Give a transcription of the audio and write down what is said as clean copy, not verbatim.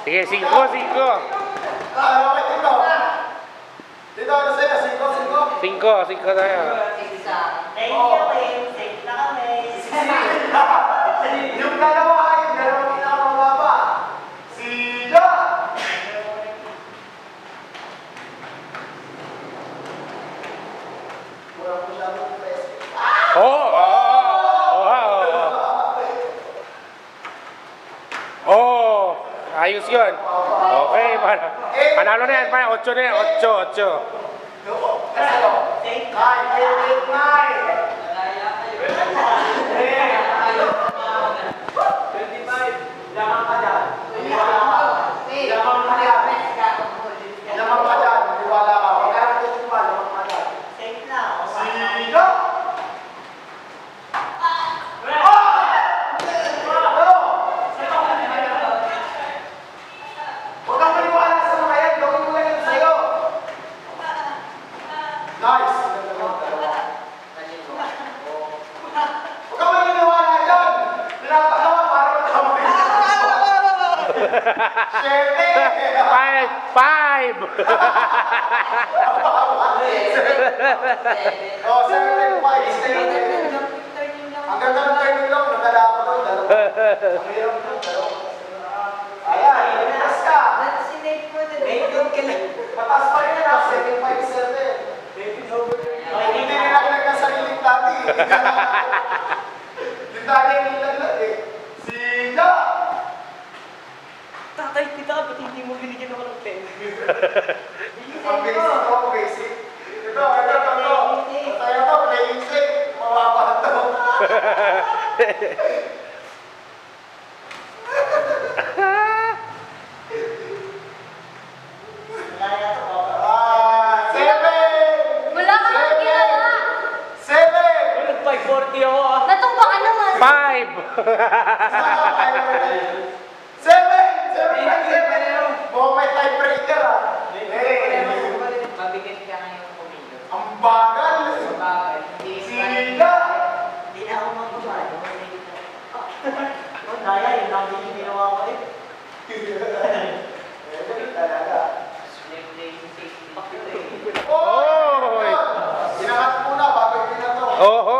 Sige, 5. Dito, ano sa'yo? 5. 5 tayo. Thank you, Wayne. Safe na kami. Yung dalawa ay dalawang pinakamababa. Si Ja! Mura po siya ng press. Ayos yun. Okay, panalo na yan. 8 na yan. 8. Thank you. 25. Lamang ka dyan. Lamang ka dyan. Lamang ka dyan. Wala ka. Wala ka tutupan. Lamang ka dyan. Safe na. Sino? Huwag kang maniwala sa mga yan. Gawin mo lang yun sa'yo. Nice. Huwag kang maniwala dyan. Pinapagawa para magkamay. 5. Oh, 7, 5, 7. Ang ganda ng turning lang, nadala ko doon. Ang hirap doon, ayan, itas ka. Mataas pa rin yan, 7, 5, 7. Hindi nila nagkasariling dati. Yung dati yung naglag eh. Si Ja! Tatay kita, ba't hindi mo binigyan ako ng 10? Ang basic ako, basic. Ito. Tayo to, playing safe. Mawapa to. Wala ka mang ginawa. 7! 540 ako ah. Natumba ka naman. 7! Mukhang may tiebreaker ah. Mabigat ka ngayon kumilo. Ang bagal. Sila! Hindi na ako magpapalo. Daya, yun lang din yung ginawa ko eh. Talaga. Oh! Sinangat muna bago yung pinato. Oh!